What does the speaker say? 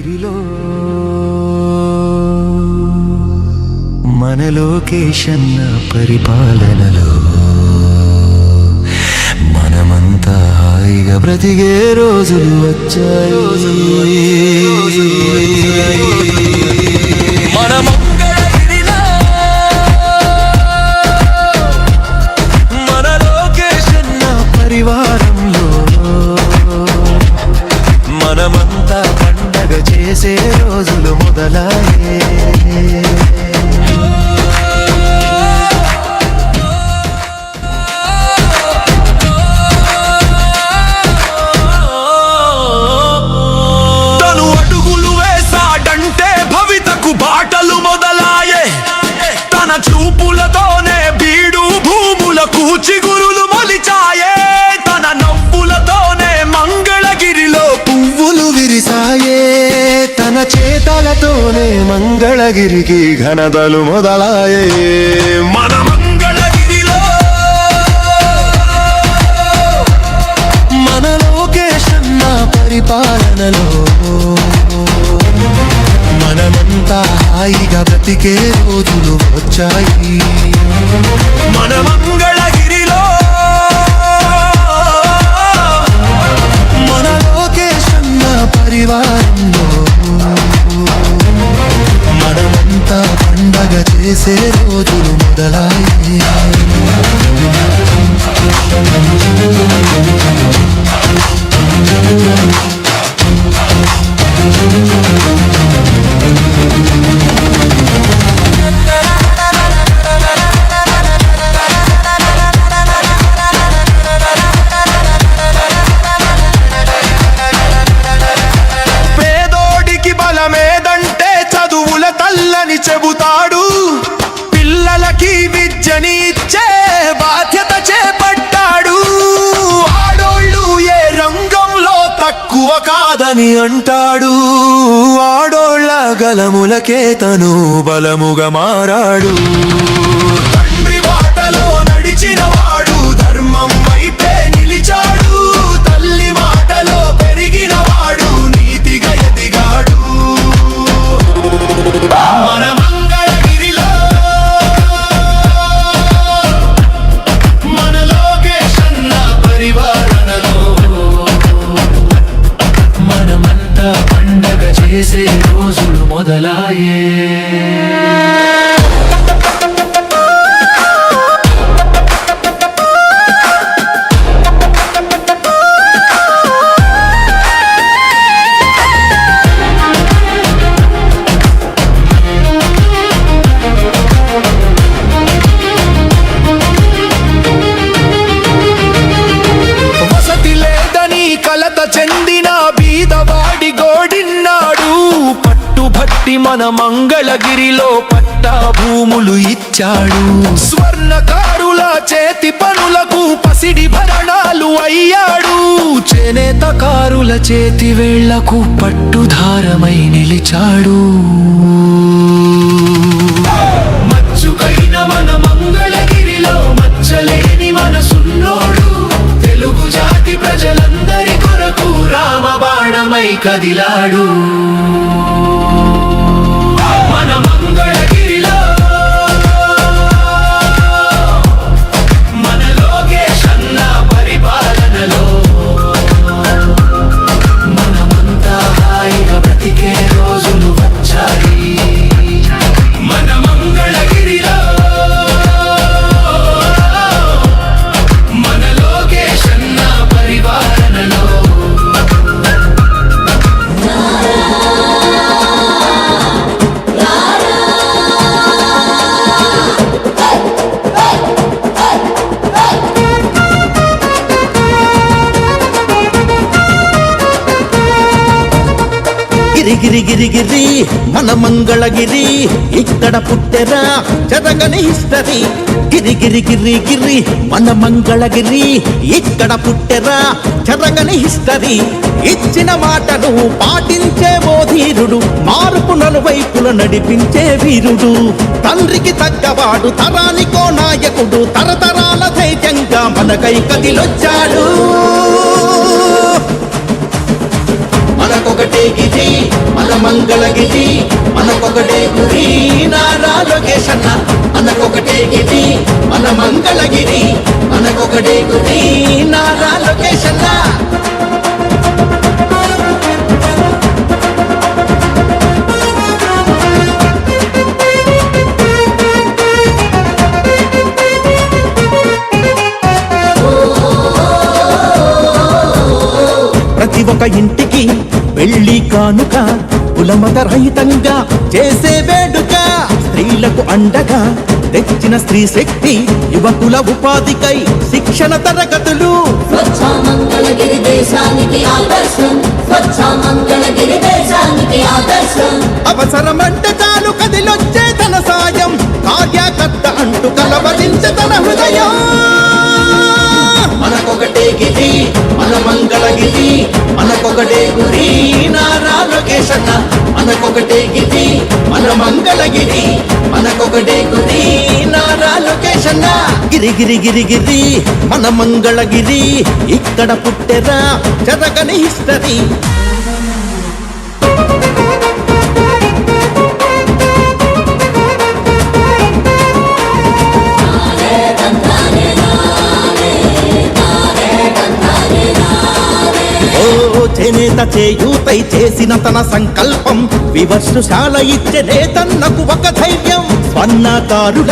మంగళగిరిలో మన లోకేశన్న పరిపాలనలో మనమంతా హాయిగా బ్రతికే రోజులు వచ్చాయి. మన మంగళగిరిలో మన లోకేశన్న పరివారంలో మనమంతా పండగ చేసే రోజులు మొదలయ్యే. తను అడుగులు వేసాడంటే భవితకు బాటలు మొదలాయే. తన చూపులతోనే బీడు భూములకు చిగురులు మొలిచాయే. తన నవ్వులతోనే మంగళగిరిలో పువ్వులు విరిసాయే. తన చేతలతోనే మంగళగిరికి ఘనతలు మొదలాయే. మన మంగళగిరిలో మన లోకేశన్న పరిపాలనలో మనమంతా హాయిగా బ్రతికే రోజులు వచ్చాయి. మన మంగళగిరిలో మన లోకేశన్న పరివారంలో మనమంతా పండగ చేసే రోజులు మొదలయ్యే. పేదోడికి బలమేదంటే చదువుల తల్లని చెబుతాడు. పిల్లలకి విద్యని ఇచ్చే బాధ్యత చేపట్టాడు. ఆడోళ్ళు ఏ రంగంలో తక్కువ కాదని అంటాడు. ఆడోళ్ళ గలములకే తను బలముగా మారాడు. తండ్రి బాటలో నడిచిన వాడు ధర్మం వైపే నిలిచాడు. తల్లి మాటలో పెరిగిన వాడు నీతిగా ఎదిగాడు. మన మంగళగిరిలో మన లోకేశన్న పరివారణలో మనమంతా పండగ చేసే రోజులు మొదలాయే. వసతి లేదని కలత చెందిన బీదవాడి గోడిన్నాడు. పట్టుబట్టి మన మంగళగిరిలో పట్టా భూములు ఇచ్చాడు. స్వర్ణకారుల చేతి పనులకు పసిడి భరణాలు అయ్యాడు. చేనేతకారుల చేతి వేళ్లకు పట్టుధారమై నిలిచాడు. మచ్చుకైన మన మంగళగిరిలో మచ్చలేని మనసున్నోడు. తెలుగు జాతి ప్రజలందరి కొరకు రామబాణమై కదిలాడు. మన మంగళగిరిలో మన లోకేశన్న పరిపాలనలో మనమంతా హాయిగా బ్రతికే రోజులు వచ్చాయి. మన మంగళగిరిలో మన లోకేశన్న పరిపాలనలో గిరి గిరి గిరి మన మంగళగిరి ఇక్కడ పుట్టెరా చెరగని హిస్టరీ. గిరి గిరి గిరి గిరి మన మంగళగిరి ఇక్కడ పుట్టెరా చెరగని హిస్టరీ. ఇచ్చిన మాటను పాటించే ఓ ధీరుడు, మార్పు నలువైపుల నడిపించే వీరుడు. తండ్రికి తగ్గవాడు, తరానికో నాయకుడు, తరతరాల ధైర్యంగా మనకై కదిలొచ్చాడు. మనకొకటే గిరి మన మంగళగిరి మనకొకటే గురి నారా లోకేష్ అన్న మనకొకటే గిరి మన మంగళగిరి మనకొకటే గురి నారా లోకేష్ అన్న ప్రతి ఒక్క ఇంటికి పెళ్లి కానుక కులమత రహితంగా చేసే వేడుక స్త్రీలకు అండగా తెచ్చిన స్త్రీ శక్తి యువకుల ఉపాధికై శిక్షణ తరగతులు స్వచ్ఛ మంగళగిరి దేశానికి ఆదర్శం స్వచ్ఛ మంగళగిరి దేశానికి ఆదర్శం అవసరమంటే చాలు కదిలొచ్చే తన సాయం కార్యకర్త అంటూ కలవరించే తన హృదయం మనకొకటే గిరి మన మంగళగిరి మనకొకటే గురి నారా లోకేష్ అన్న మనకొకటే గిరి మన మంగళగిరి మనకొకటే గురి నారా లోకేష్ అన్న గిరి గిరి గిరి గిరి మన మంగళగిరి ఇక్కడ పుట్టెరా జరగని హిస్టరీ చేనేత చేయూతై చేసిన తన సంకల్పం వివర్షశాల ఇచ్చే నేతన్నకు ఒక ధైర్యం స్వర్ణకారుల